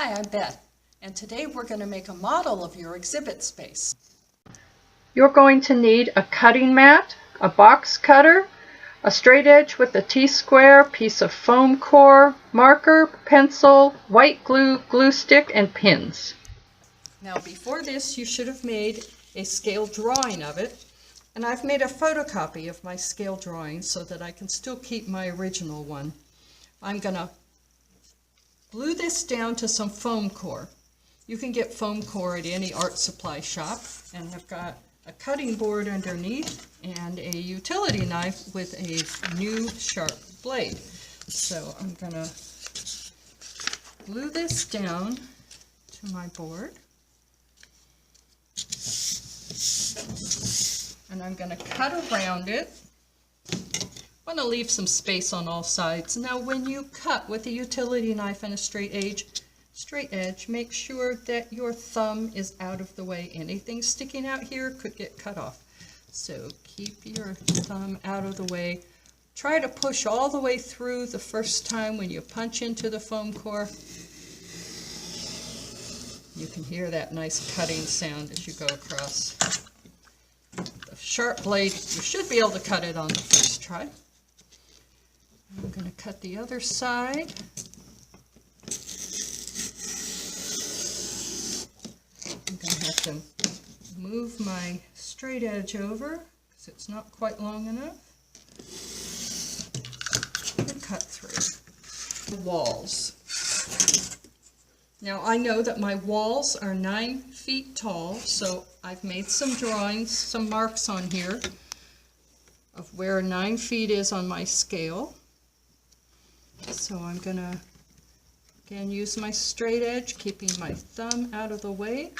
Hi, I'm Beth, and today we're going to make a model of your exhibit space. You're going to need a cutting mat, a box cutter, a straight edge with a T-square, piece of foam core, marker, pencil, white glue, glue stick, and pins. Now before this, you should have made a scale drawing of it, and I've made a photocopy of my scale drawing so that I can still keep my original one. I'm going to glue this down to some foam core. You can get foam core at any art supply shop, and I've got a cutting board underneath and a utility knife with a new sharp blade. So I'm going to glue this down to my board, and I'm going to cut around it. I want to leave some space on all sides. Now when you cut with a utility knife and a straight edge, make sure that your thumb is out of the way. Anything sticking out here could get cut off. So keep your thumb out of the way. Try to push all the way through the first time when you punch into the foam core. You can hear that nice cutting sound as you go across. The sharp blade, you should be able to cut it on the first try. I'm going to cut the other side. I'm going to have to move my straight edge over because it's not quite long enough. And cut through the walls. Now I know that my walls are 9 feet tall, so I've made some drawings, some marks on here of where 9 feet is on my scale. So I'm going to, again, use my straight edge, keeping my thumb out of the way.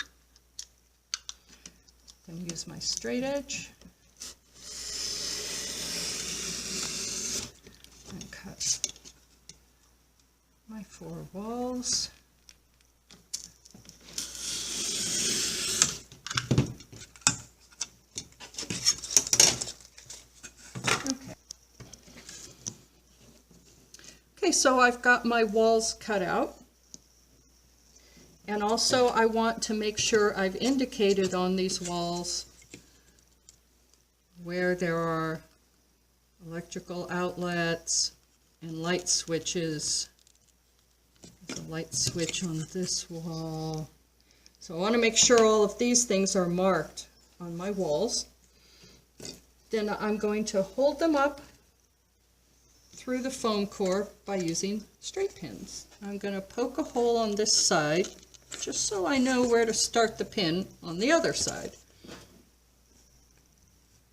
I'm going to use my straight edge and cut my 4 walls. Okay, so I've got my walls cut out, and also I want to make sure I've indicated on these walls where there are electrical outlets and light switches. There's a light switch on this wall. So I want to make sure all of these things are marked on my walls. Then I'm going to hold them up through the foam core by using straight pins. I'm going to poke a hole on this side just so I know where to start the pin on the other side.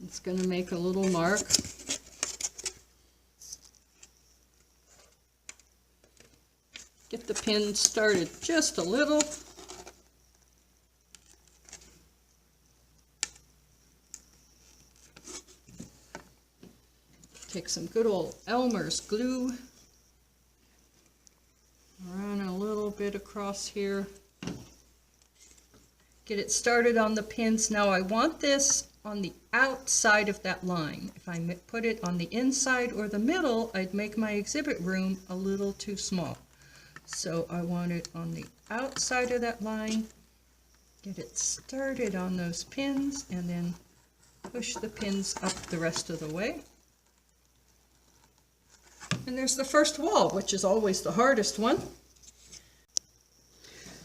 It's going to make a little mark. Get the pin started just a little. Take some good old Elmer's glue, run a little bit across here, get it started on the pins. Now I want this on the outside of that line. If I put it on the inside or the middle, I'd make my exhibit room a little too small. So I want it on the outside of that line, get it started on those pins, and then push the pins up the rest of the way. And there's the first wall, which is always the hardest one.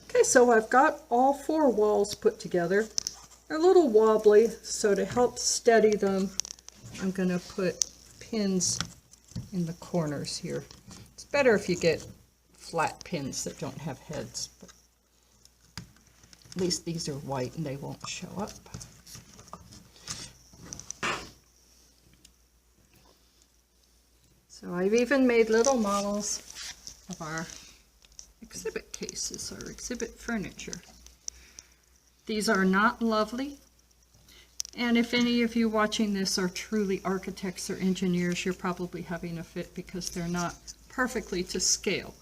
Okay, so I've got all 4 walls put together. They're a little wobbly, so to help steady them, I'm going to put pins in the corners here. It's better if you get flat pins that don't have heads, but at least these are white and they won't show up. So I've even made little models of our exhibit cases, or exhibit furniture. These are not lovely, and if any of you watching this are truly architects or engineers, you're probably having a fit because they're not perfectly to scale.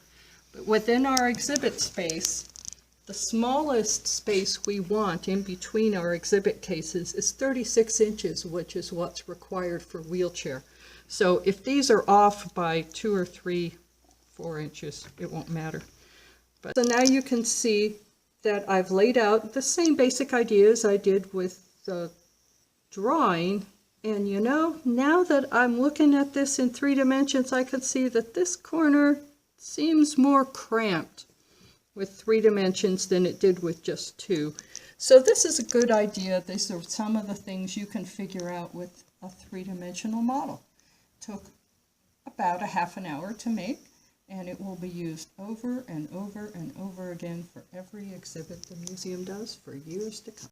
But within our exhibit space, the smallest space we want in between our exhibit cases is 36 inches, which is what's required for wheelchair. So if these are off by 2 or 3, 4 inches, it won't matter. So now you can see that I've laid out the same basic ideas I did with the drawing. And you know, now that I'm looking at this in 3 dimensions, I can see that this corner seems more cramped with 3 dimensions than it did with just 2. So this is a good idea. These are some of the things you can figure out with a 3-dimensional model. Took about a half an hour to make, and it will be used over and over and over again for every exhibit the museum does for years to come.